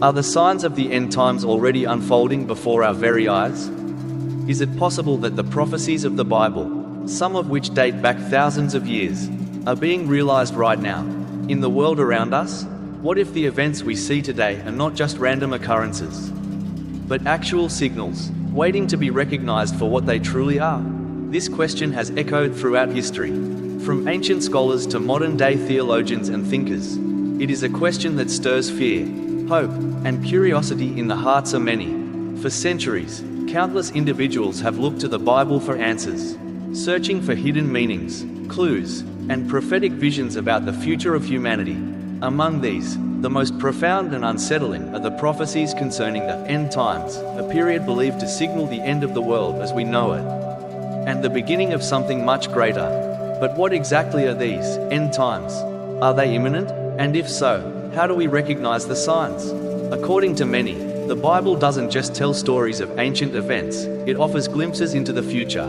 Are the signs of the end times already unfolding before our very eyes? Is it possible that the prophecies of the Bible, some of which date back thousands of years, are being realized right now, in the world around us? What if the events we see today are not just random occurrences, but actual signals, waiting to be recognized for what they truly are? This question has echoed throughout history, from ancient scholars to modern-day theologians and thinkers. It is a question that stirs fear, hope, and curiosity in the hearts of many. For centuries, countless individuals have looked to the Bible for answers, searching for hidden meanings, clues, and prophetic visions about the future of humanity. Among these, the most profound and unsettling are the prophecies concerning the end times, a period believed to signal the end of the world as we know it, and the beginning of something much greater. But what exactly are these end times? Are they imminent? And if so, how do we recognize the signs? According to many, the Bible doesn't just tell stories of ancient events, it offers glimpses into the future.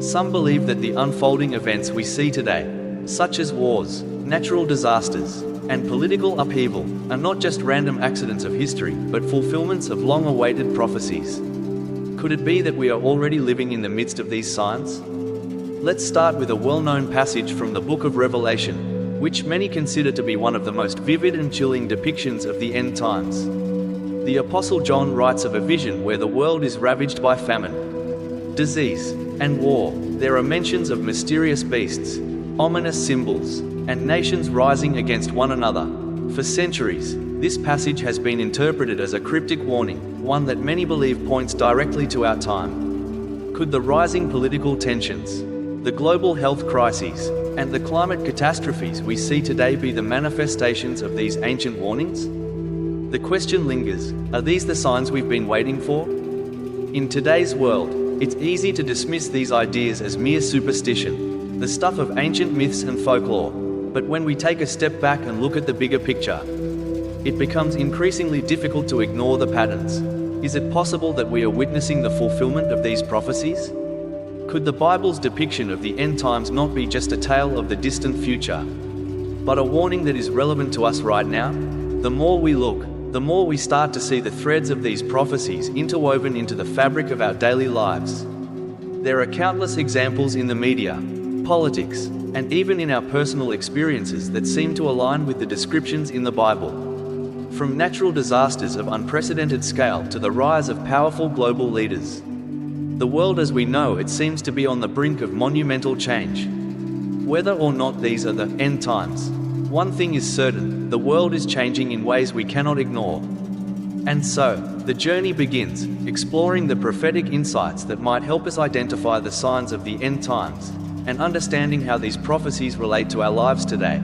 Some believe that the unfolding events we see today, such as wars, natural disasters, and political upheaval, are not just random accidents of history, but fulfillments of long-awaited prophecies. Could it be that we are already living in the midst of these signs? Let's start with a well-known passage from the book of Revelation, which many consider to be one of the most vivid and chilling depictions of the end times. The Apostle John writes of a vision where the world is ravaged by famine, disease, and war. There are mentions of mysterious beasts, ominous symbols, and nations rising against one another. For centuries, this passage has been interpreted as a cryptic warning, one that many believe points directly to our time. Could the rising political tensions, the global health crises, and the climate catastrophes we see today be the manifestations of these ancient warnings? The question lingers, are these the signs we've been waiting for? In today's world, it's easy to dismiss these ideas as mere superstition, the stuff of ancient myths and folklore. But when we take a step back and look at the bigger picture, it becomes increasingly difficult to ignore the patterns. Is it possible that we are witnessing the fulfillment of these prophecies? Could the Bible's depiction of the end times not be just a tale of the distant future, but a warning that is relevant to us right now? The more we look, the more we start to see the threads of these prophecies interwoven into the fabric of our daily lives. There are countless examples in the media, politics, and even in our personal experiences that seem to align with the descriptions in the Bible. From natural disasters of unprecedented scale to the rise of powerful global leaders, the world as we know it seems to be on the brink of monumental change. Whether or not these are the end times, one thing is certain: the world is changing in ways we cannot ignore. And so, the journey begins, exploring the prophetic insights that might help us identify the signs of the end times, and understanding how these prophecies relate to our lives today.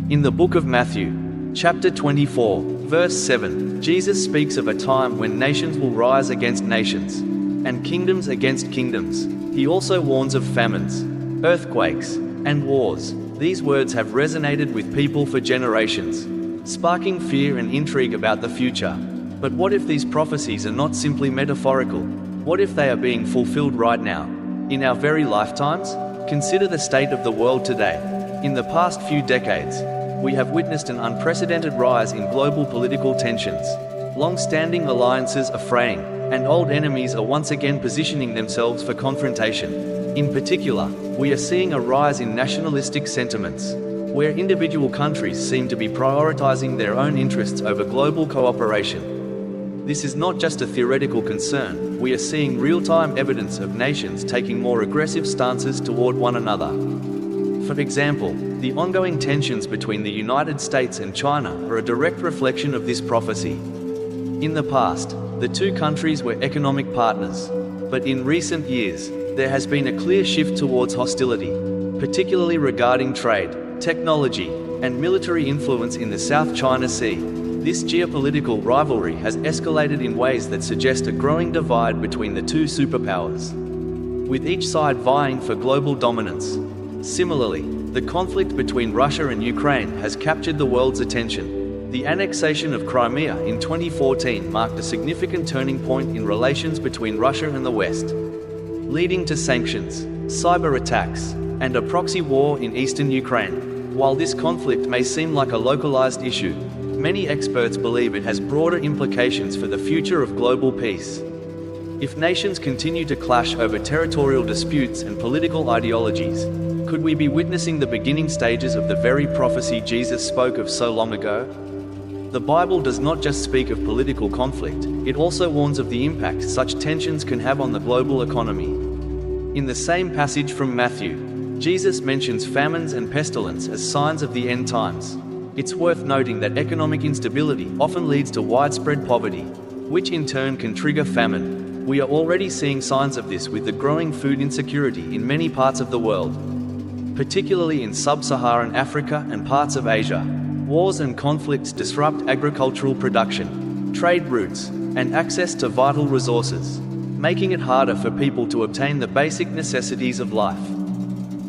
In the book of Matthew, chapter 24, verse 7, Jesus speaks of a time when nations will rise against nations, and kingdoms against kingdoms. He also warns of famines, earthquakes, and wars. These words have resonated with people for generations, sparking fear and intrigue about the future. But what if these prophecies are not simply metaphorical? What if they are being fulfilled right now, in our very lifetimes? Consider the state of the world today. In the past few decades, we have witnessed an unprecedented rise in global political tensions. Long-standing alliances are fraying, and old enemies are once again positioning themselves for confrontation. In particular, we are seeing a rise in nationalistic sentiments, where individual countries seem to be prioritizing their own interests over global cooperation. This is not just a theoretical concern, we are seeing real-time evidence of nations taking more aggressive stances toward one another. For example, the ongoing tensions between the United States and China are a direct reflection of this prophecy. In the past, the two countries were economic partners, but in recent years, there has been a clear shift towards hostility, particularly regarding trade, technology, and military influence in the South China Sea. This geopolitical rivalry has escalated in ways that suggest a growing divide between the two superpowers, with each side vying for global dominance. Similarly, the conflict between Russia and Ukraine has captured the world's attention. The annexation of Crimea in 2014 marked a significant turning point in relations between Russia and the West, leading to sanctions, cyber attacks, and a proxy war in eastern Ukraine. While this conflict may seem like a localized issue, Many experts believe it has broader implications for the future of global peace. If nations continue to clash over territorial disputes and political ideologies, could we be witnessing the beginning stages of the very prophecy Jesus spoke of so long ago? The Bible does not just speak of political conflict, it also warns of the impact such tensions can have on the global economy. In the same passage from Matthew, Jesus mentions famines and pestilence as signs of the end times. It's worth noting that economic instability often leads to widespread poverty, which in turn can trigger famine. We are already seeing signs of this with the growing food insecurity in many parts of the world, particularly in sub-Saharan Africa and parts of Asia. Wars and conflicts disrupt agricultural production, trade routes, and access to vital resources, making it harder for people to obtain the basic necessities of life.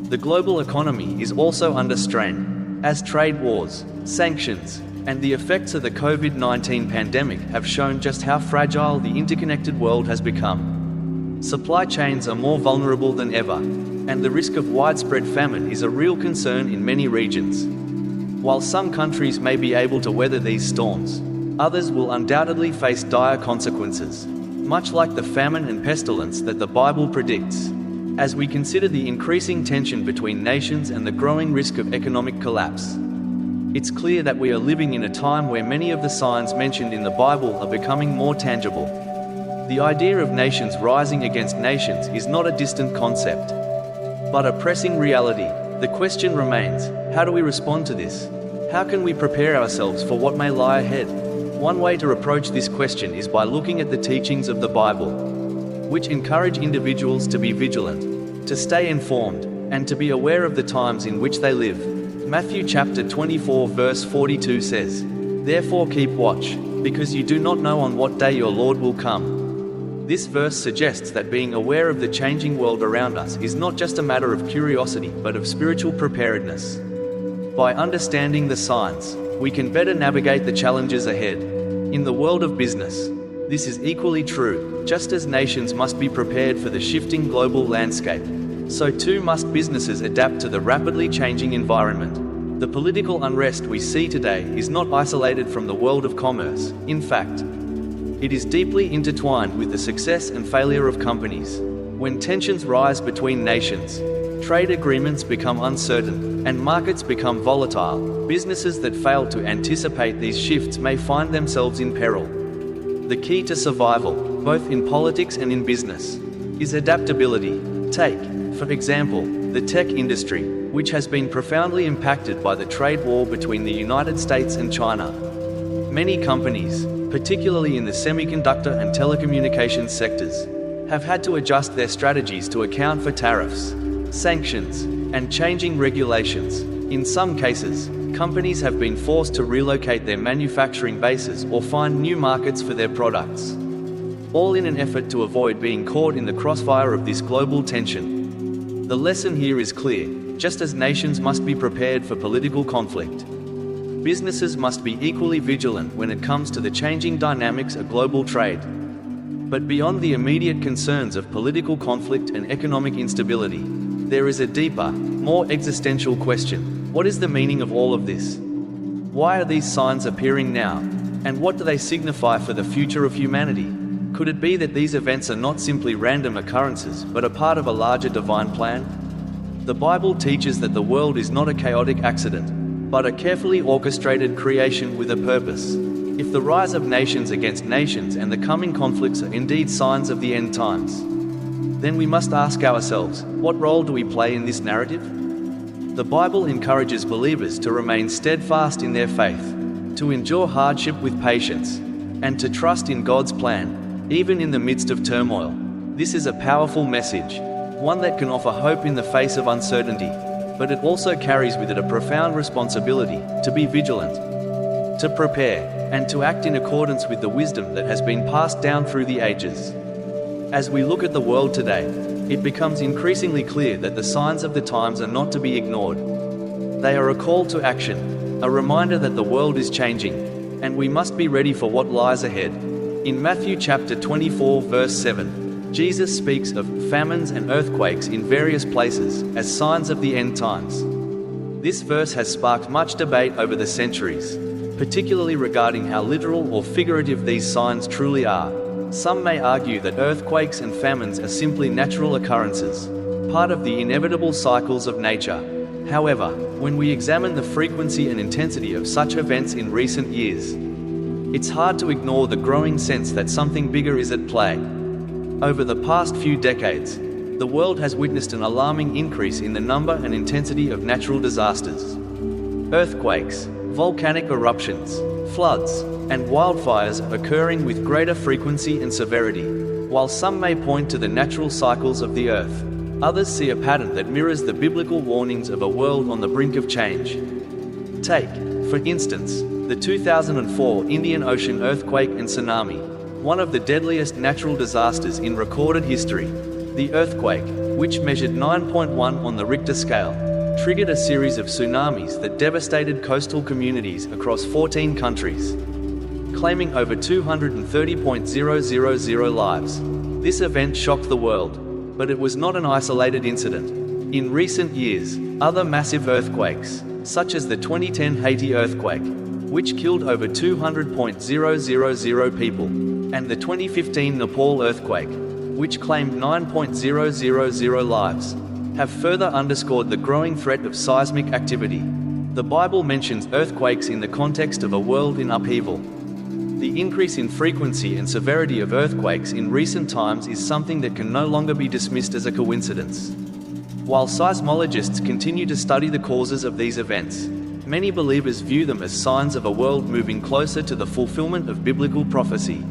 The global economy is also under strain, as trade wars, sanctions, and the effects of the COVID-19 pandemic have shown just how fragile the interconnected world has become. Supply chains are more vulnerable than ever, and the risk of widespread famine is a real concern in many regions. While some countries may be able to weather these storms, others will undoubtedly face dire consequences, much like the famine and pestilence that the Bible predicts. As we consider the increasing tension between nations and the growing risk of economic collapse, it's clear that we are living in a time where many of the signs mentioned in the Bible are becoming more tangible. The idea of nations rising against nations is not a distant concept, but a pressing reality. The question remains, how do we respond to this? How can we prepare ourselves for what may lie ahead? One way to approach this question is by looking at the teachings of the Bible, which encourage individuals to be vigilant, to stay informed, and to be aware of the times in which they live. Matthew chapter 24 verse 42 says, "Therefore keep watch, because you do not know on what day your Lord will come." This verse suggests that being aware of the changing world around us is not just a matter of curiosity, but of spiritual preparedness. By understanding the signs, we can better navigate the challenges ahead. In the world of business, this is equally true. Just as nations must be prepared for the shifting global landscape, so too must businesses adapt to the rapidly changing environment. The political unrest we see today is not isolated from the world of commerce. In fact, it is deeply intertwined with the success and failure of companies. When tensions rise between nations, trade agreements become uncertain, and markets become volatile, businesses that fail to anticipate these shifts may find themselves in peril. The key to survival, both in politics and in business, is adaptability. Take, for example, the tech industry, which has been profoundly impacted by the trade war between the United States and China. Many companies, particularly in the semiconductor and telecommunications sectors, have had to adjust their strategies to account for tariffs, sanctions, and changing regulations. In some cases, companies have been forced to relocate their manufacturing bases or find new markets for their products, all in an effort to avoid being caught in the crossfire of this global tension. The lesson here is clear. Just as nations must be prepared for political conflict, businesses must be equally vigilant when it comes to the changing dynamics of global trade. But beyond the immediate concerns of political conflict and economic instability, there is a deeper, more existential question. What is the meaning of all of this? Why are these signs appearing now? And what do they signify for the future of humanity? Could it be that these events are not simply random occurrences, but a part of a larger divine plan? The Bible teaches that the world is not a chaotic accident, but a carefully orchestrated creation with a purpose. If the rise of nations against nations and the coming conflicts are indeed signs of the end times, then we must ask ourselves, what role do we play in this narrative? The Bible encourages believers to remain steadfast in their faith, to endure hardship with patience, and to trust in God's plan, even in the midst of turmoil. This is a powerful message, one that can offer hope in the face of uncertainty, but it also carries with it a profound responsibility to be vigilant, to prepare, and to act in accordance with the wisdom that has been passed down through the ages. As we look at the world today, it becomes increasingly clear that the signs of the times are not to be ignored. They are a call to action, a reminder that the world is changing, and we must be ready for what lies ahead. In Matthew chapter 24 verse 7, Jesus speaks of famines and earthquakes in various places as signs of the end times. This verse has sparked much debate over the centuries, particularly regarding how literal or figurative these signs truly are. Some may argue that earthquakes and famines are simply natural occurrences, part of the inevitable cycles of nature. However, when we examine the frequency and intensity of such events in recent years, it's hard to ignore the growing sense that something bigger is at play. Over the past few decades, the world has witnessed an alarming increase in the number and intensity of natural disasters. Earthquakes, volcanic eruptions, floods, and wildfires are occurring with greater frequency and severity. While some may point to the natural cycles of the earth, others see a pattern that mirrors the biblical warnings of a world on the brink of change. Take, for instance, the 2004 Indian Ocean earthquake and tsunami, one of the deadliest natural disasters in recorded history. The earthquake, which measured 9.1 on the Richter scale, triggered a series of tsunamis that devastated coastal communities across 14 countries, claiming over 230,000 lives. This event shocked the world, but it was not an isolated incident. In recent years, other massive earthquakes, such as the 2010 Haiti earthquake, which killed over 200,000 people, and the 2015 Nepal earthquake, which claimed 9,000 lives, have further underscored the growing threat of seismic activity. The Bible mentions earthquakes in the context of a world in upheaval. The increase in frequency and severity of earthquakes in recent times is something that can no longer be dismissed as a coincidence. While seismologists continue to study the causes of these events, many believers view them as signs of a world moving closer to the fulfillment of biblical prophecy.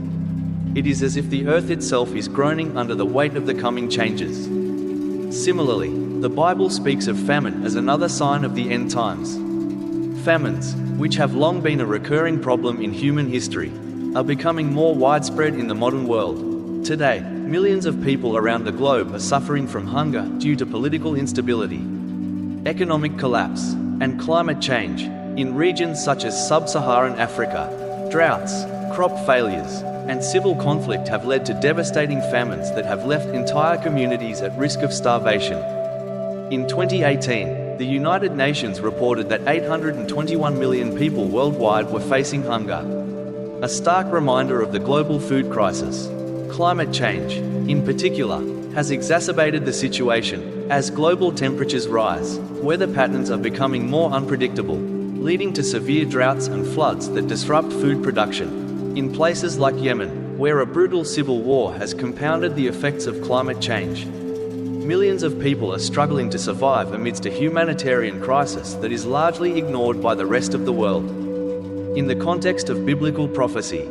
It is as if the earth itself is groaning under the weight of the coming changes. Similarly, the Bible speaks of famine as another sign of the end times. Famines, which have long been a recurring problem in human history, are becoming more widespread in the modern world. Today, millions of people around the globe are suffering from hunger due to political instability, economic collapse, and climate change. In regions such as sub-Saharan Africa, droughts, crop failures, and civil conflict have led to devastating famines that have left entire communities at risk of starvation. In 2018, the United Nations reported that 821 million people worldwide were facing hunger. A stark reminder of the global food crisis. Climate change, in particular, has exacerbated the situation. As global temperatures rise, weather patterns are becoming more unpredictable, leading to severe droughts and floods that disrupt food production. In places like Yemen, where a brutal civil war has compounded the effects of climate change, millions of people are struggling to survive amidst a humanitarian crisis that is largely ignored by the rest of the world. In the context of biblical prophecy,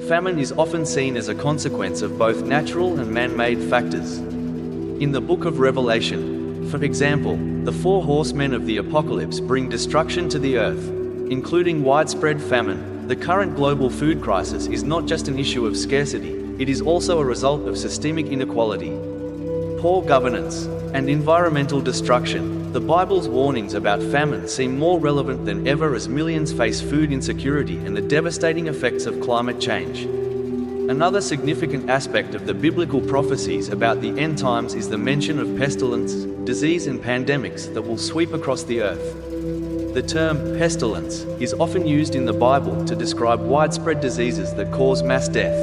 famine is often seen as a consequence of both natural and man-made factors. In the book of Revelation, for example, the 4 horsemen of the apocalypse bring destruction to the earth, including widespread famine. The current global food crisis is not just an issue of scarcity, it is also a result of systemic inequality, poor governance, and environmental destruction. The Bible's warnings about famine seem more relevant than ever as millions face food insecurity and the devastating effects of climate change. Another significant aspect of the biblical prophecies about the end times is the mention of pestilence, disease and pandemics that will sweep across the earth. The term pestilence is often used in the Bible to describe widespread diseases that cause mass death.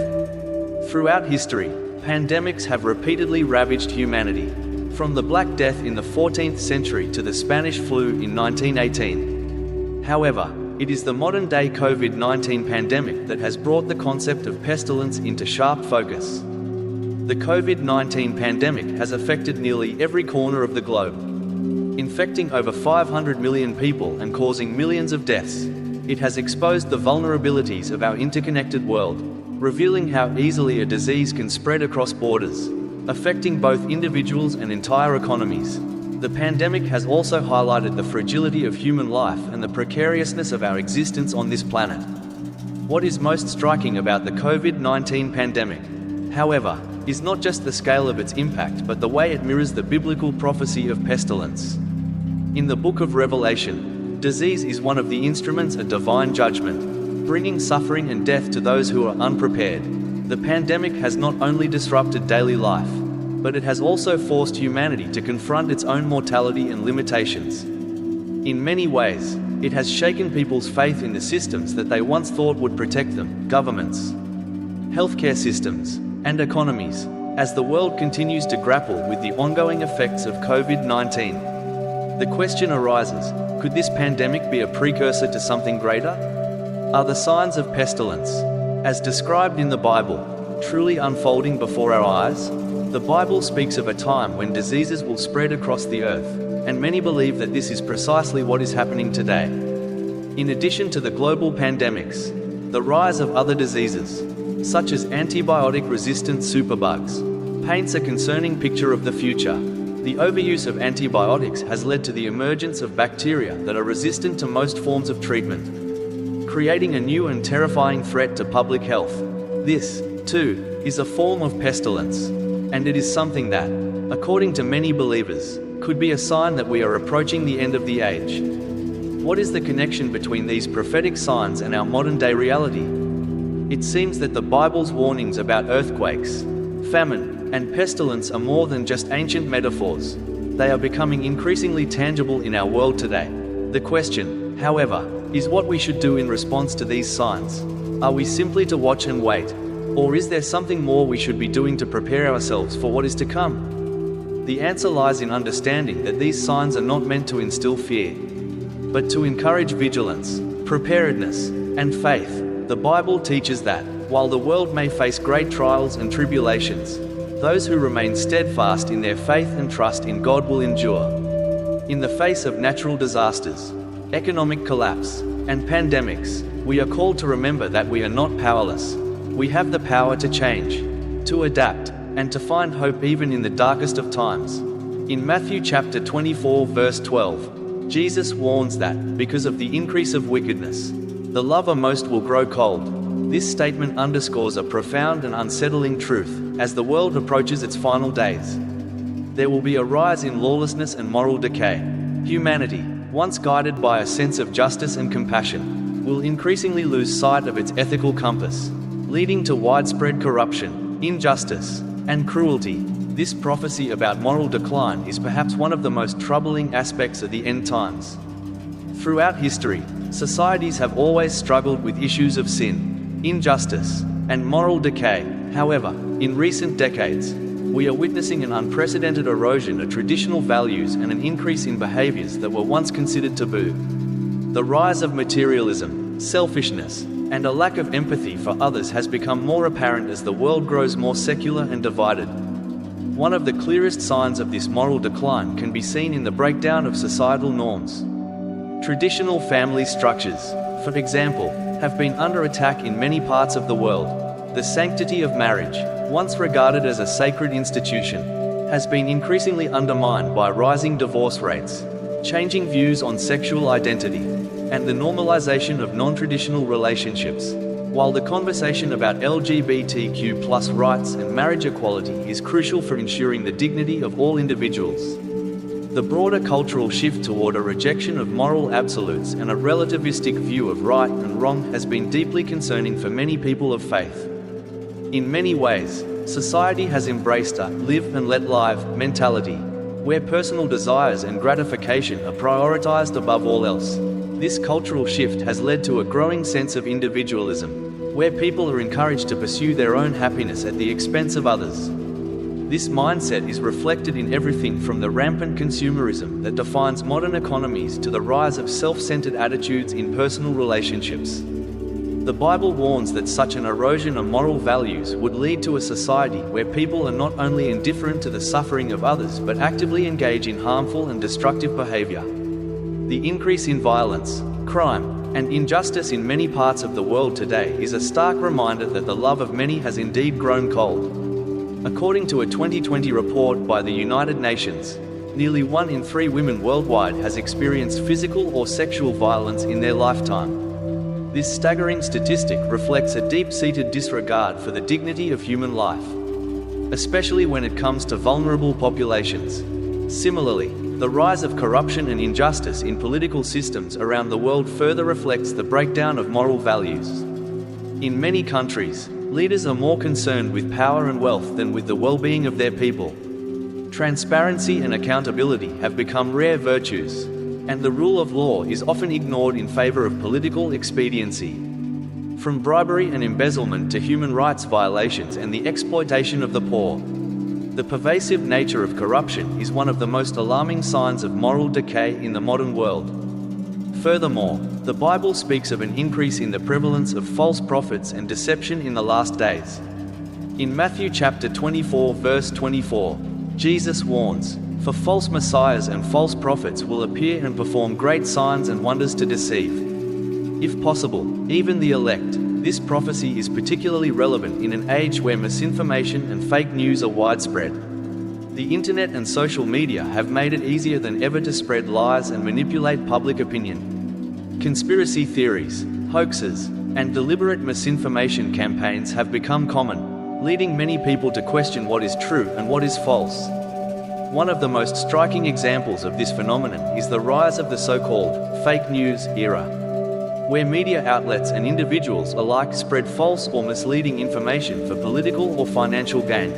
Throughout history, pandemics have repeatedly ravaged humanity, from the Black Death in the 14th century to the Spanish flu in 1918. However, it is the modern-day COVID-19 pandemic that has brought the concept of pestilence into sharp focus. The COVID-19 pandemic has affected nearly every corner of the globe, infecting over 500 million people and causing millions of deaths. It has exposed the vulnerabilities of our interconnected world, revealing how easily a disease can spread across borders, affecting both individuals and entire economies. The pandemic has also highlighted the fragility of human life and the precariousness of our existence on this planet. What is most striking about the COVID-19 pandemic, however, is not just the scale of its impact but the way it mirrors the biblical prophecy of pestilence. In the book of Revelation, disease is one of the instruments of divine judgment, bringing suffering and death to those who are unprepared. The pandemic has not only disrupted daily life, but it has also forced humanity to confront its own mortality and limitations. In many ways, it has shaken people's faith in the systems that they once thought would protect them: governments, healthcare systems, and economies, as the world continues to grapple with the ongoing effects of COVID-19. The question arises, could this pandemic be a precursor to something greater? Are the signs of pestilence, as described in the Bible, truly unfolding before our eyes? The Bible speaks of a time when diseases will spread across the earth, and many believe that this is precisely what is happening today. In addition to the global pandemics, the rise of other diseases, such as antibiotic-resistant superbugs, paints a concerning picture of the future. The overuse of antibiotics has led to the emergence of bacteria that are resistant to most forms of treatment, creating a new and terrifying threat to public health. This, too, is a form of pestilence, and it is something that, according to many believers, could be a sign that we are approaching the end of the age. What is the connection between these prophetic signs and our modern-day reality? It seems that the Bible's warnings about earthquakes, famine, and pestilence are more than just ancient metaphors. They are becoming increasingly tangible in our world today. The question, however, is what we should do in response to these signs. Are we simply to watch and wait? Or is there something more we should be doing to prepare ourselves for what is to come? The answer lies in understanding that these signs are not meant to instill fear, but to encourage vigilance, preparedness, and faith. The Bible teaches that, while the world may face great trials and tribulations, those who remain steadfast in their faith and trust in God will endure. In the face of natural disasters, economic collapse, and pandemics, we are called to remember that we are not powerless. We have the power to change, to adapt, and to find hope even in the darkest of times. In Matthew chapter 24 verse 12, Jesus warns that, because of the increase of wickedness, the love of most will grow cold. This statement underscores a profound and unsettling truth. As the world approaches its final days, there will be a rise in lawlessness and moral decay. Humanity, once guided by a sense of justice and compassion, will increasingly lose sight of its ethical compass, leading to widespread corruption, injustice, and cruelty. This prophecy about moral decline is perhaps one of the most troubling aspects of the end times. Throughout history, societies have always struggled with issues of sin, injustice, and moral decay. However, in recent decades, we are witnessing an unprecedented erosion of traditional values and an increase in behaviors that were once considered taboo. The rise of materialism, selfishness, and a lack of empathy for others has become more apparent as the world grows more secular and divided. One of the clearest signs of this moral decline can be seen in the breakdown of societal norms. Traditional family structures, for example, have been under attack in many parts of the world. The sanctity of marriage, once regarded as a sacred institution, has been increasingly undermined by rising divorce rates, changing views on sexual identity, and the normalization of non-traditional relationships. While the conversation about LGBTQ+ rights and marriage equality is crucial for ensuring the dignity of all individuals, the broader cultural shift toward a rejection of moral absolutes and a relativistic view of right and wrong has been deeply concerning for many people of faith. In many ways, society has embraced a live and let live mentality, where personal desires and gratification are prioritized above all else. This cultural shift has led to a growing sense of individualism, where people are encouraged to pursue their own happiness at the expense of others. This mindset is reflected in everything from the rampant consumerism that defines modern economies to the rise of self-centered attitudes in personal relationships. The Bible warns that such an erosion of moral values would lead to a society where people are not only indifferent to the suffering of others but actively engage in harmful and destructive behavior. The increase in violence, crime, and injustice in many parts of the world today is a stark reminder that the love of many has indeed grown cold. According to a 2020 report by the United Nations, nearly 1 in 3 women worldwide has experienced physical or sexual violence in their lifetime. This staggering statistic reflects a deep-seated disregard for the dignity of human life, especially when it comes to vulnerable populations. Similarly, the rise of corruption and injustice in political systems around the world further reflects the breakdown of moral values. In many countries, leaders are more concerned with power and wealth than with the well-being of their people. Transparency and accountability have become rare virtues, and the rule of law is often ignored in favor of political expediency. From bribery and embezzlement to human rights violations and the exploitation of the poor, the pervasive nature of corruption is one of the most alarming signs of moral decay in the modern world. Furthermore, the Bible speaks of an increase in the prevalence of false prophets and deception in the last days. In Matthew chapter 24 verse 24, Jesus warns, "For false messiahs and false prophets will appear and perform great signs and wonders to deceive, if possible, even the elect." This prophecy is particularly relevant in an age where misinformation and fake news are widespread. The internet and social media have made it easier than ever to spread lies and manipulate public opinion. Conspiracy theories, hoaxes, and deliberate misinformation campaigns have become common, leading many people to question what is true and what is false. One of the most striking examples of this phenomenon is the rise of the so-called fake news era, where media outlets and individuals alike spread false or misleading information for political or financial gain.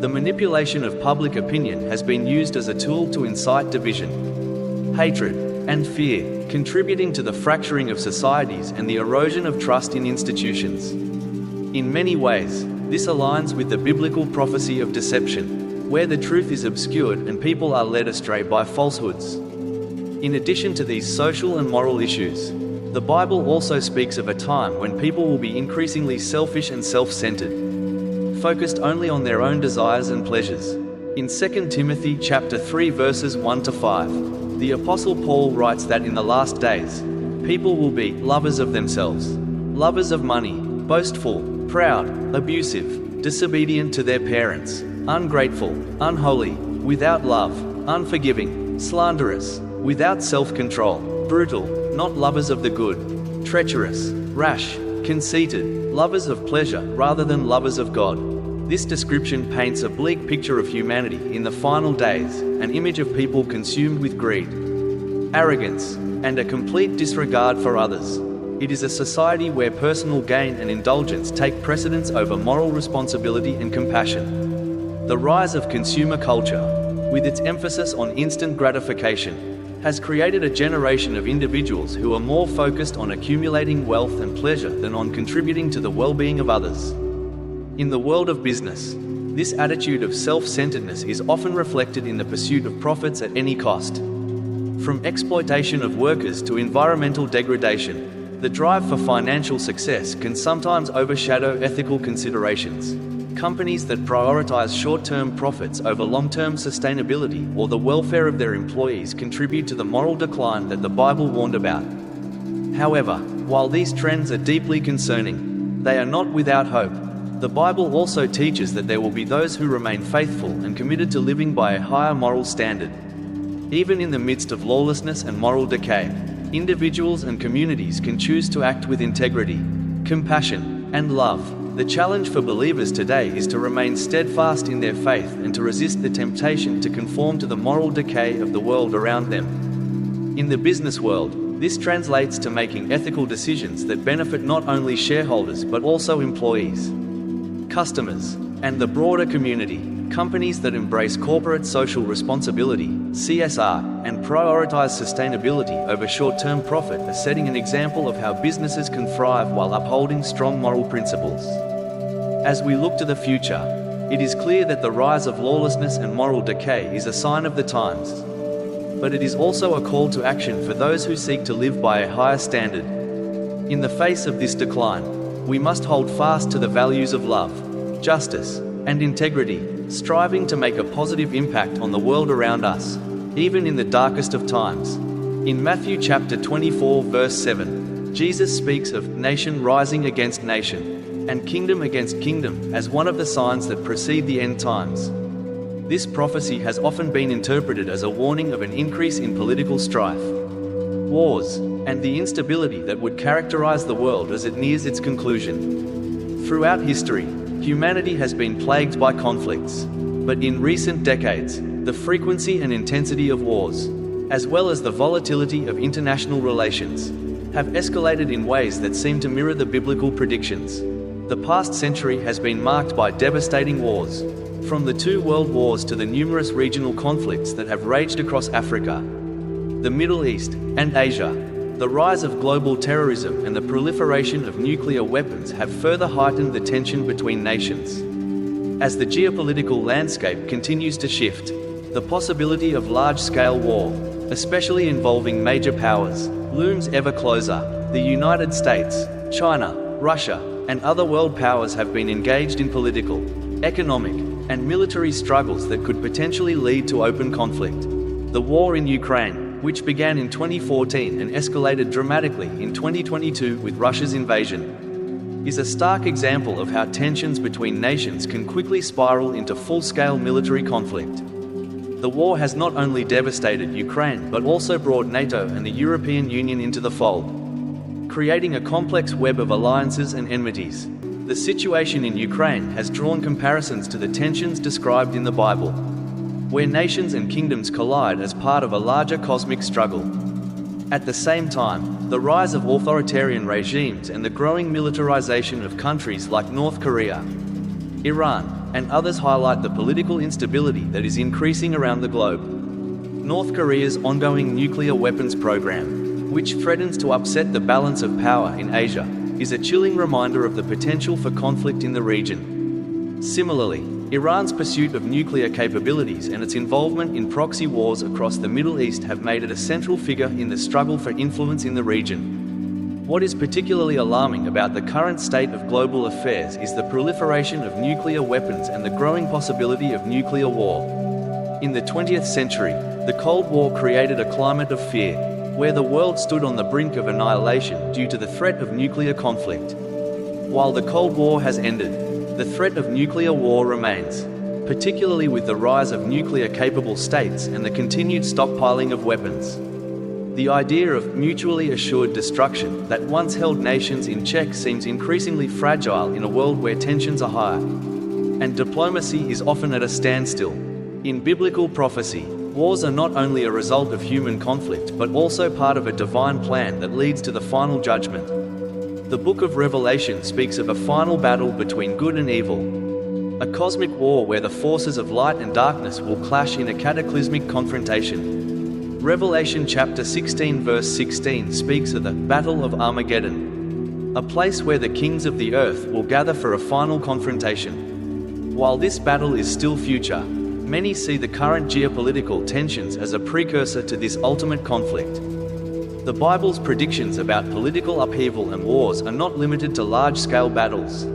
The manipulation of public opinion has been used as a tool to incite division, hatred, and fear, contributing to the fracturing of societies and the erosion of trust in institutions. In many ways, this aligns with the biblical prophecy of deception, where the truth is obscured and people are led astray by falsehoods. In addition to these social and moral issues, the Bible also speaks of a time when people will be increasingly selfish and self-centered, focused only on their own desires and pleasures. In 2 Timothy chapter 3 verses 1 to 5, the Apostle Paul writes that in the last days, people will be lovers of themselves, lovers of money, boastful, proud, abusive, disobedient to their parents, ungrateful, unholy, without love, unforgiving, slanderous, without self-control, brutal, not lovers of the good, treacherous, rash, conceited, lovers of pleasure rather than lovers of God. This description paints a bleak picture of humanity in the final days, an image of people consumed with greed, arrogance, and a complete disregard for others. It is a society where personal gain and indulgence take precedence over moral responsibility and compassion. The rise of consumer culture, with its emphasis on instant gratification, has created a generation of individuals who are more focused on accumulating wealth and pleasure than on contributing to the well-being of others. In the world of business, this attitude of self-centeredness is often reflected in the pursuit of profits at any cost. From exploitation of workers to environmental degradation, the drive for financial success can sometimes overshadow ethical considerations. Companies that prioritize short-term profits over long-term sustainability or the welfare of their employees contribute to the moral decline that the Bible warned about. However, while these trends are deeply concerning, they are not without hope. The Bible also teaches that there will be those who remain faithful and committed to living by a higher moral standard. Even in the midst of lawlessness and moral decay, individuals and communities can choose to act with integrity, compassion, and love. The challenge for believers today is to remain steadfast in their faith and to resist the temptation to conform to the moral decay of the world around them. In the business world, this translates to making ethical decisions that benefit not only shareholders but also employees, customers, and the broader community. Companies that embrace corporate social responsibility, CSR, and prioritize sustainability over short-term profit are setting an example of how businesses can thrive while upholding strong moral principles. As we look to the future, it is clear that the rise of lawlessness and moral decay is a sign of the times. But it is also a call to action for those who seek to live by a higher standard. In the face of this decline, we must hold fast to the values of love, justice, and integrity, striving to make a positive impact on the world around us, even in the darkest of times. In Matthew chapter 24 verse 7, Jesus speaks of nation rising against nation, and kingdom against kingdom as one of the signs that precede the end times. This prophecy has often been interpreted as a warning of an increase in political strife, wars, and the instability that would characterize the world as it nears its conclusion. Throughout history, humanity has been plagued by conflicts, but in recent decades, the frequency and intensity of wars, as well as the volatility of international relations, have escalated in ways that seem to mirror the biblical predictions. The past century has been marked by devastating wars, from the two world wars to the numerous regional conflicts that have raged across Africa, the Middle East, and Asia. The rise of global terrorism and the proliferation of nuclear weapons have further heightened the tension between nations. As the geopolitical landscape continues to shift, the possibility of large-scale war, especially involving major powers, looms ever closer. The United States, China, Russia, and other world powers have been engaged in political, economic, and military struggles that could potentially lead to open conflict. The war in Ukraine, which began in 2014 and escalated dramatically in 2022 with Russia's invasion, is a stark example of how tensions between nations can quickly spiral into full-scale military conflict. The war has not only devastated Ukraine but also brought NATO and the European Union into the fold, creating a complex web of alliances and enmities. The situation in Ukraine has drawn comparisons to the tensions described in the Bible, where nations and kingdoms collide as part of a larger cosmic struggle. At the same time, the rise of authoritarian regimes and the growing militarization of countries like North Korea, Iran, and others highlight the political instability that is increasing around the globe. North Korea's ongoing nuclear weapons program, which threatens to upset the balance of power in Asia, is a chilling reminder of the potential for conflict in the region. Similarly, Iran's pursuit of nuclear capabilities and its involvement in proxy wars across the Middle East have made it a central figure in the struggle for influence in the region. What is particularly alarming about the current state of global affairs is the proliferation of nuclear weapons and the growing possibility of nuclear war. In the 20th century, the Cold War created a climate of fear, where the world stood on the brink of annihilation due to the threat of nuclear conflict. While the Cold War has ended, the threat of nuclear war remains, particularly with the rise of nuclear-capable states and the continued stockpiling of weapons. The idea of mutually assured destruction that once held nations in check seems increasingly fragile in a world where tensions are higher, and diplomacy is often at a standstill. In biblical prophecy, wars are not only a result of human conflict but also part of a divine plan that leads to the final judgment. The book of Revelation speaks of a final battle between good and evil, a cosmic war where the forces of light and darkness will clash in a cataclysmic confrontation. Revelation chapter 16 verse 16 speaks of the Battle of Armageddon, a place where the kings of the earth will gather for a final confrontation. While this battle is still future, many see the current geopolitical tensions as a precursor to this ultimate conflict. The Bible's predictions about political upheaval and wars are not limited to large-scale battles.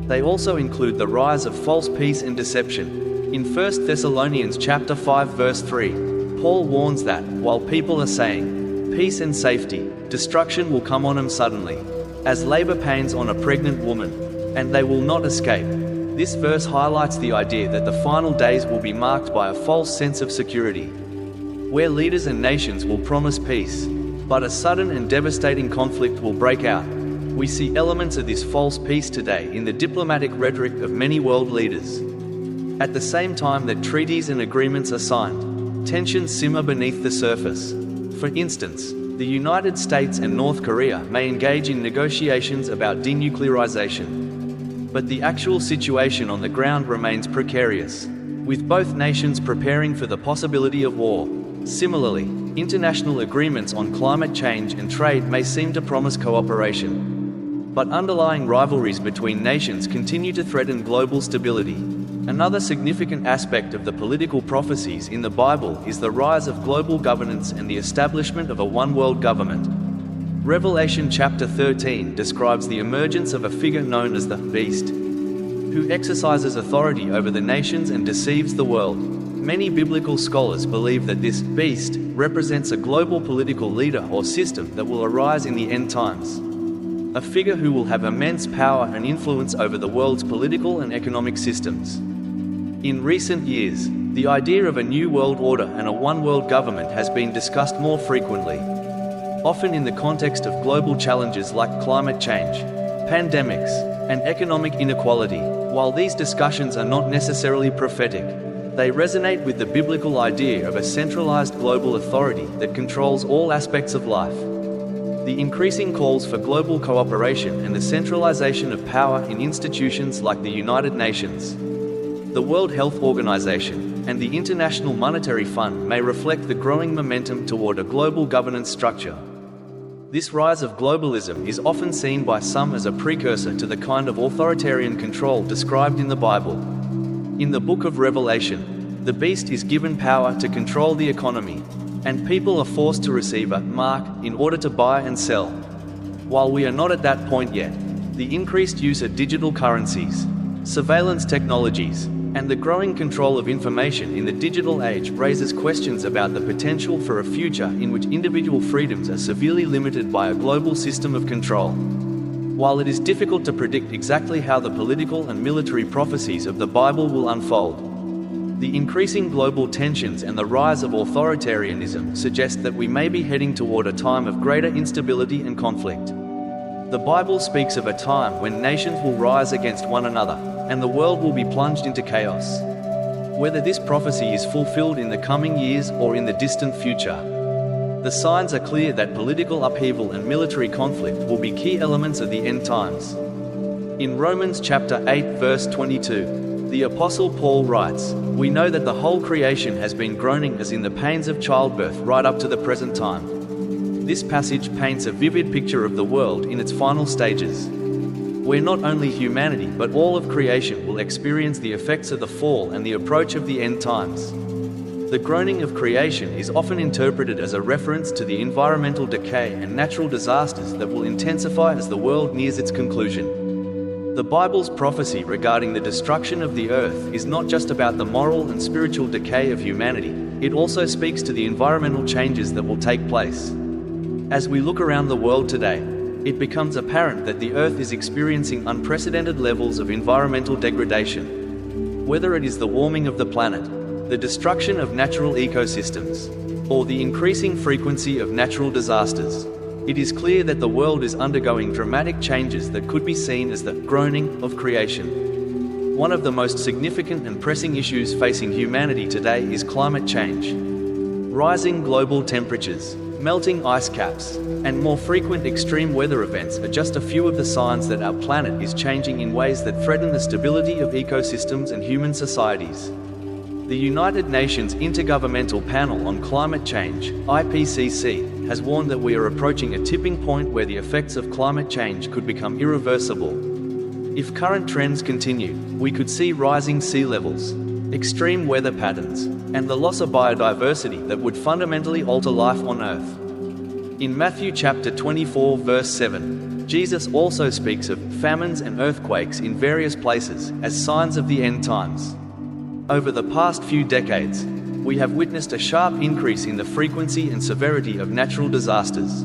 They also include the rise of false peace and deception. In 1 Thessalonians chapter 5 verse 3, Paul warns that, while people are saying, peace and safety, destruction will come on them suddenly, as labor pains on a pregnant woman, and they will not escape. This verse highlights the idea that the final days will be marked by a false sense of security, where leaders and nations will promise peace, but a sudden and devastating conflict will break out. We see elements of this false peace today in the diplomatic rhetoric of many world leaders. At the same time that treaties and agreements are signed, tensions simmer beneath the surface. For instance, the United States and North Korea may engage in negotiations about denuclearization, but the actual situation on the ground remains precarious, with both nations preparing for the possibility of war. Similarly, international agreements on climate change and trade may seem to promise cooperation, but underlying rivalries between nations continue to threaten global stability. Another significant aspect of the political prophecies in the Bible is the rise of global governance and the establishment of a one-world government. Revelation chapter 13 describes the emergence of a figure known as the Beast, who exercises authority over the nations and deceives the world. Many biblical scholars believe that this beast represents a global political leader or system that will arise in the end times, a figure who will have immense power and influence over the world's political and economic systems. In recent years, the idea of a new world order and a one-world government has been discussed more frequently, often in the context of global challenges like climate change, pandemics, and economic inequality. While these discussions are not necessarily prophetic, they resonate with the biblical idea of a centralized global authority that controls all aspects of life. The increasing calls for global cooperation and the centralization of power in institutions like the United Nations, The World Health Organization and the International Monetary Fund may reflect the growing momentum toward a global governance structure. This rise of globalism is often seen by some as a precursor to the kind of authoritarian control described in the Bible. In the book of Revelation, the beast is given power to control the economy, and people are forced to receive a mark in order to buy and sell. While we are not at that point yet, the increased use of digital currencies, surveillance technologies, and the growing control of information in the digital age raises questions about the potential for a future in which individual freedoms are severely limited by a global system of control. While it is difficult to predict exactly how the political and military prophecies of the Bible will unfold, the increasing global tensions and the rise of authoritarianism suggest that we may be heading toward a time of greater instability and conflict. The Bible speaks of a time when nations will rise against one another, and the world will be plunged into chaos. Whether this prophecy is fulfilled in the coming years or in the distant future, the signs are clear that political upheaval and military conflict will be key elements of the end times. In Romans chapter 8 verse 22, the Apostle Paul writes, "We know that the whole creation has been groaning as in the pains of childbirth right up to the present time." This passage paints a vivid picture of the world in its final stages, where not only humanity but all of creation will experience the effects of the fall and the approach of the end times. The groaning of creation is often interpreted as a reference to the environmental decay and natural disasters that will intensify as the world nears its conclusion. The Bible's prophecy regarding the destruction of the earth is not just about the moral and spiritual decay of humanity, it also speaks to the environmental changes that will take place. As we look around the world today, it becomes apparent that the earth is experiencing unprecedented levels of environmental degradation. Whether it is the warming of the planet, the destruction of natural ecosystems, or the increasing frequency of natural disasters, it is clear that the world is undergoing dramatic changes that could be seen as the groaning of creation. One of the most significant and pressing issues facing humanity today is climate change. Rising global temperatures, melting ice caps, and more frequent extreme weather events are just a few of the signs that our planet is changing in ways that threaten the stability of ecosystems and human societies. The United Nations Intergovernmental Panel on Climate Change, IPCC, has warned that we are approaching a tipping point where the effects of climate change could become irreversible. If current trends continue, we could see rising sea levels, extreme weather patterns, and the loss of biodiversity that would fundamentally alter life on Earth. In Matthew chapter 24 verse 7, Jesus also speaks of famines and earthquakes in various places as signs of the end times. Over the past few decades, we have witnessed a sharp increase in the frequency and severity of natural disasters,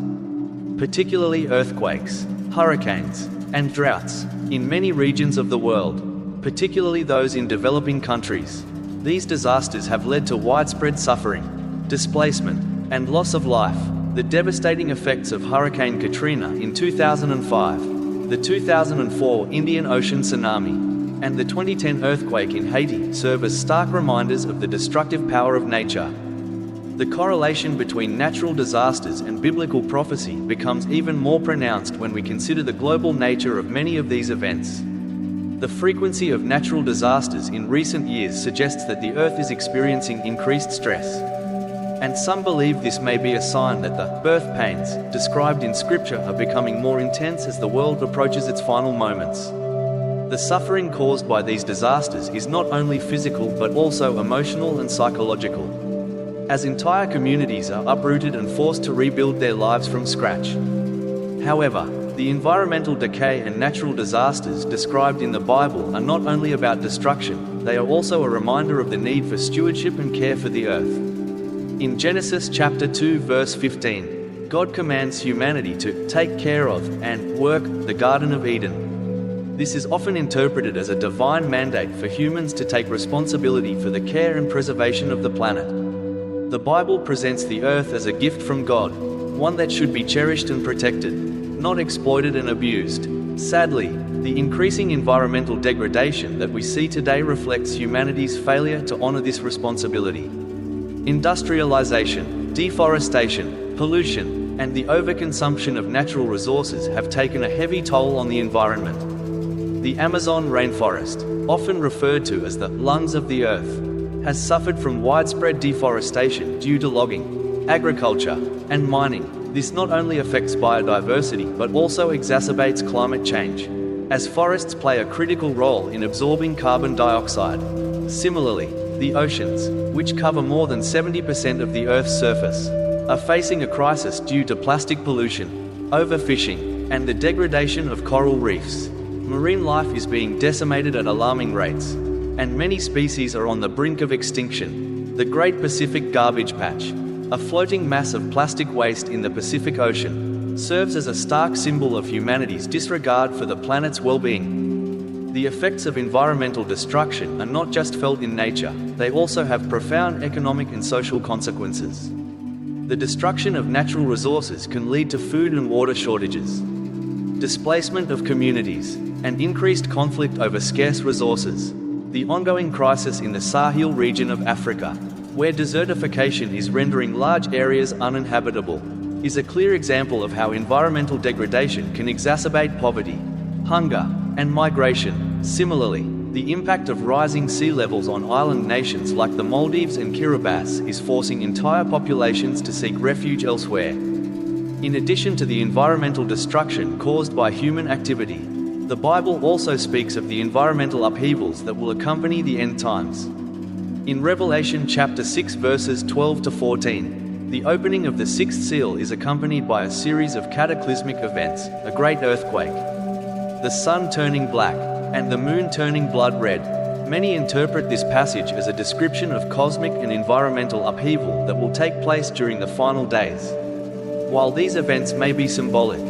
particularly earthquakes, hurricanes, and droughts, in many regions of the world, particularly those in developing countries. These disasters have led to widespread suffering, displacement, and loss of life. The devastating effects of Hurricane Katrina in 2005, the 2004 Indian Ocean tsunami, and the 2010 earthquake in Haiti serve as stark reminders of the destructive power of nature. The correlation between natural disasters and biblical prophecy becomes even more pronounced when we consider the global nature of many of these events. The frequency of natural disasters in recent years suggests that the Earth is experiencing increased stress. And some believe this may be a sign that the birth pains described in Scripture are becoming more intense as the world approaches its final moments. The suffering caused by these disasters is not only physical but also emotional and psychological, as entire communities are uprooted and forced to rebuild their lives from scratch. However, the environmental decay and natural disasters described in the Bible are not only about destruction, they are also a reminder of the need for stewardship and care for the earth. In Genesis chapter 2 verse 15, God commands humanity to take care of and work the Garden of Eden. This is often interpreted as a divine mandate for humans to take responsibility for the care and preservation of the planet. The Bible presents the earth as a gift from God, one that should be cherished and protected, not exploited and abused. Sadly, the increasing environmental degradation that we see today reflects humanity's failure to honor this responsibility. Industrialization, deforestation, pollution, and the overconsumption of natural resources have taken a heavy toll on the environment. The Amazon rainforest, often referred to as the lungs of the earth, has suffered from widespread deforestation due to logging, agriculture, and mining. This not only affects biodiversity but also exacerbates climate change, as forests play a critical role in absorbing carbon dioxide. Similarly, the oceans, which cover more than 70% of the Earth's surface, are facing a crisis due to plastic pollution, overfishing, and the degradation of coral reefs. Marine life is being decimated at alarming rates, and many species are on the brink of extinction. The Great Pacific Garbage Patch, a floating mass of plastic waste in the Pacific Ocean, serves as a stark symbol of humanity's disregard for the planet's well-being. The effects of environmental destruction are not just felt in nature, they also have profound economic and social consequences. The destruction of natural resources can lead to food and water shortages, displacement of communities, and increased conflict over scarce resources. The ongoing crisis in the Sahel region of Africa, where desertification is rendering large areas uninhabitable, is a clear example of how environmental degradation can exacerbate poverty, hunger, and migration. Similarly, the impact of rising sea levels on island nations like the Maldives and Kiribati is forcing entire populations to seek refuge elsewhere. In addition to the environmental destruction caused by human activity, the Bible also speaks of the environmental upheavals that will accompany the end times. In Revelation chapter 6 verses 12 to 14, the opening of the sixth seal is accompanied by a series of cataclysmic events, a great earthquake, the sun turning black, and the moon turning blood red. Many interpret this passage as a description of cosmic and environmental upheaval that will take place during the final days. While these events may be symbolic,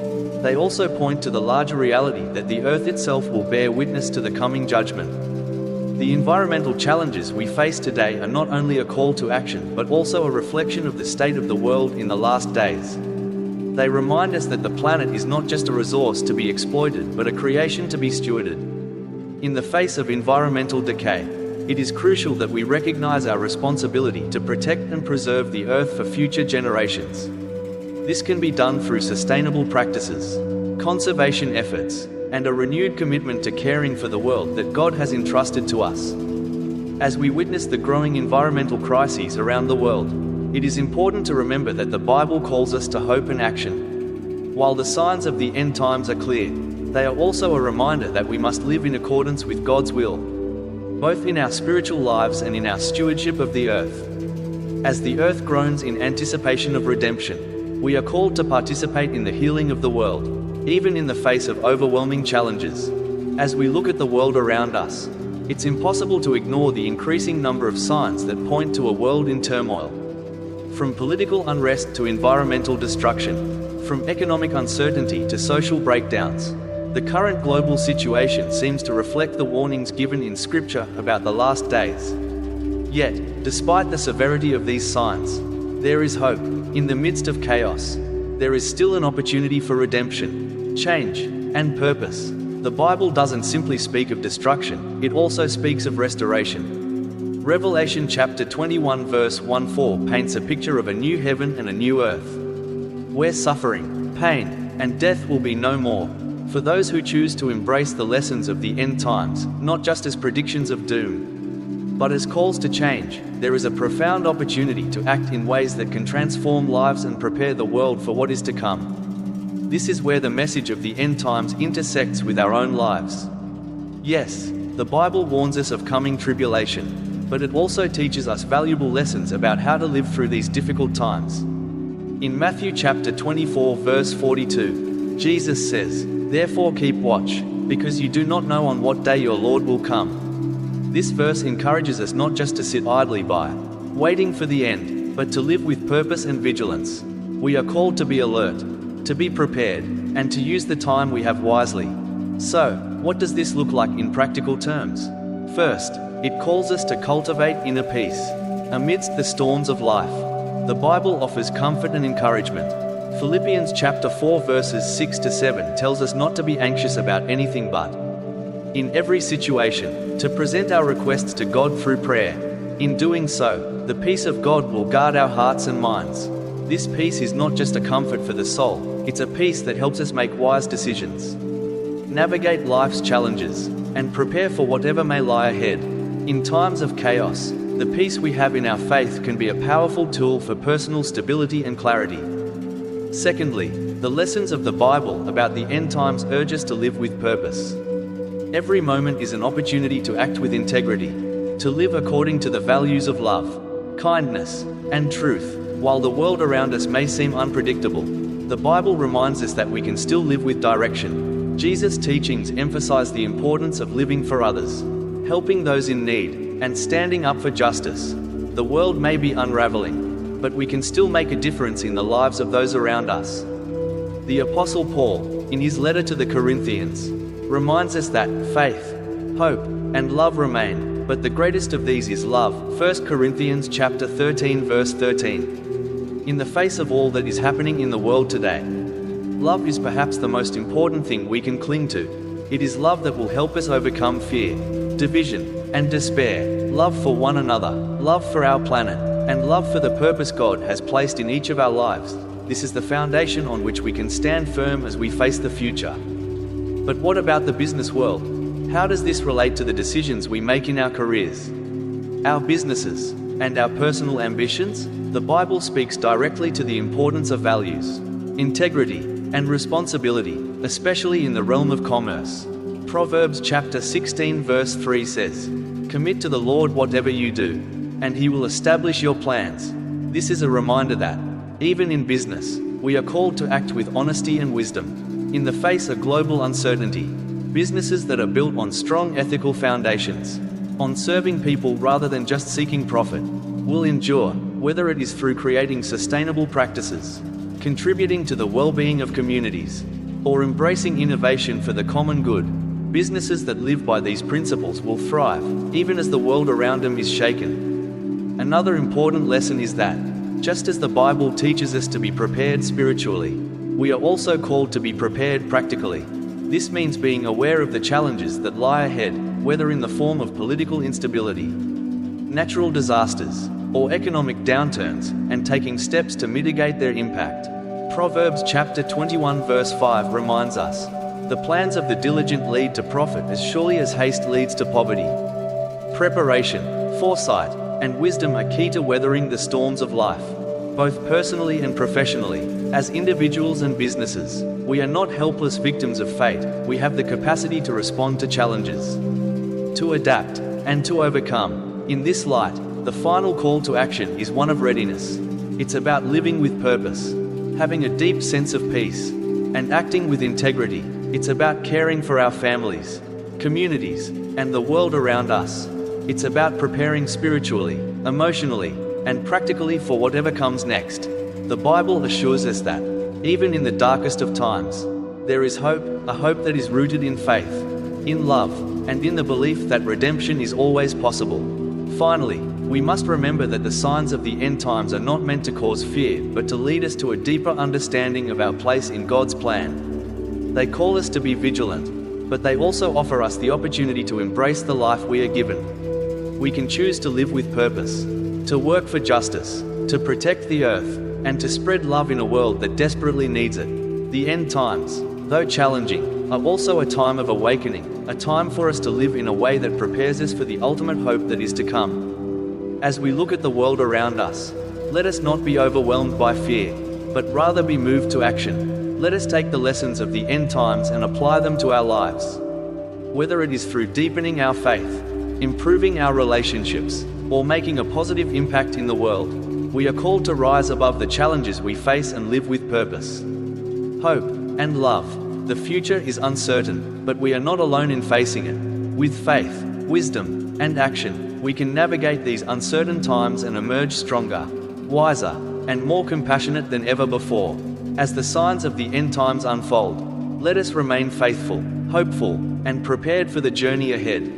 they also point to the larger reality that the earth itself will bear witness to the coming judgment. The environmental challenges we face today are not only a call to action but also a reflection of the state of the world in the last days. They remind us that the planet is not just a resource to be exploited but a creation to be stewarded. In the face of environmental decay, it is crucial that we recognize our responsibility to protect and preserve the earth for future generations. This can be done through sustainable practices, conservation efforts, and a renewed commitment to caring for the world that God has entrusted to us. As we witness the growing environmental crises around the world, it is important to remember that the Bible calls us to hope and action. While the signs of the end times are clear, they are also a reminder that we must live in accordance with God's will, both in our spiritual lives and in our stewardship of the earth. As the earth groans in anticipation of redemption, we are called to participate in the healing of the world, even in the face of overwhelming challenges. As we look at the world around us, it's impossible to ignore the increasing number of signs that point to a world in turmoil. From political unrest to environmental destruction, from economic uncertainty to social breakdowns, the current global situation seems to reflect the warnings given in Scripture about the last days. Yet, despite the severity of these signs, there is hope. In the midst of chaos, there is still an opportunity for redemption, change, and purpose. The Bible doesn't simply speak of destruction, it also speaks of restoration. Revelation chapter 21 verse 1-4 paints a picture of a new heaven and a new earth, where suffering, pain, and death will be no more. For those who choose to embrace the lessons of the end times, not just as predictions of doom, but as calls to change, there is a profound opportunity to act in ways that can transform lives and prepare the world for what is to come. This is where the message of the end times intersects with our own lives. Yes, the Bible warns us of coming tribulation, but it also teaches us valuable lessons about how to live through these difficult times. In Matthew chapter 24 verse 42, Jesus says, "Therefore keep watch, because you do not know on what day your Lord will come." This verse encourages us not just to sit idly by, waiting for the end, but to live with purpose and vigilance. We are called to be alert, to be prepared, and to use the time we have wisely. So, what does this look like in practical terms? First, it calls us to cultivate inner peace. Amidst the storms of life, the Bible offers comfort and encouragement. Philippians chapter 4 verses 6-7 tells us not to be anxious about anything but, in every situation, to present our requests to God through prayer. In doing so, the peace of God will guard our hearts and minds. This peace is not just a comfort for the soul, it's a peace that helps us make wise decisions. navigate life's challenges, and prepare for whatever may lie ahead. In times of chaos, the peace we have in our faith can be a powerful tool for personal stability and clarity. Secondly, the lessons of the Bible about the end times urge us to live with purpose. Every moment is an opportunity to act with integrity, to live according to the values of love, kindness, and truth. While the world around us may seem unpredictable, the Bible reminds us that we can still live with direction. Jesus' teachings emphasize the importance of living for others, helping those in need, and standing up for justice. The world may be unraveling, but we can still make a difference in the lives of those around us. The Apostle Paul, in his letter to the Corinthians, reminds us that faith, hope, and love remain, but the greatest of these is love. 1 Corinthians chapter 13 verse 13. In the face of all that is happening in the world today, love is perhaps the most important thing we can cling to. It is love that will help us overcome fear, division, and despair. Love for one another, love for our planet, and love for the purpose God has placed in each of our lives. This is the foundation on which we can stand firm as we face the future. But what about the business world? How does this relate to the decisions we make in our careers, our businesses, and our personal ambitions? The Bible speaks directly to the importance of values, integrity, and responsibility, especially in the realm of commerce. Proverbs chapter 16 verse 3 says, "Commit to the Lord whatever you do, and He will establish your plans." This is a reminder that, even in business, we are called to act with honesty and wisdom. In the face of global uncertainty, businesses that are built on strong ethical foundations, on serving people rather than just seeking profit, will endure, whether it is through creating sustainable practices, contributing to the well-being of communities, or embracing innovation for the common good. Businesses that live by these principles will thrive, even as the world around them is shaken. Another important lesson is that, just as the Bible teaches us to be prepared spiritually, we are also called to be prepared practically. This means being aware of the challenges that lie ahead, whether in the form of political instability, natural disasters, or economic downturns, and taking steps to mitigate their impact. Proverbs chapter 21 verse 5 reminds us, "The plans of the diligent lead to profit as surely as haste leads to poverty." Preparation, foresight, and wisdom are key to weathering the storms of life, both personally and professionally. As individuals and businesses, we are not helpless victims of fate. We have the capacity to respond to challenges, to adapt, and to overcome. In this light, the final call to action is one of readiness. It's about living with purpose, having a deep sense of peace, and acting with integrity. It's about caring for our families, communities, and the world around us. It's about preparing spiritually, emotionally, and practically for whatever comes next. The Bible assures us that, even in the darkest of times, there is hope, a hope that is rooted in faith, in love, and in the belief that redemption is always possible. Finally, we must remember that the signs of the end times are not meant to cause fear, but to lead us to a deeper understanding of our place in God's plan. They call us to be vigilant, but they also offer us the opportunity to embrace the life we are given. We can choose to live with purpose, to work for justice, to protect the earth, and to spread love in a world that desperately needs it. The end times, though challenging, are also a time of awakening, a time for us to live in a way that prepares us for the ultimate hope that is to come. As we look at the world around us, let us not be overwhelmed by fear, but rather be moved to action. Let us take the lessons of the end times and apply them to our lives. Whether it is through deepening our faith, improving our relationships, or making a positive impact in the world, we are called to rise above the challenges we face and live with purpose, hope, and love. The future is uncertain, but we are not alone in facing it. With faith, wisdom, and action, we can navigate these uncertain times and emerge stronger, wiser, and more compassionate than ever before. As the signs of the end times unfold, let us remain faithful, hopeful, and prepared for the journey ahead.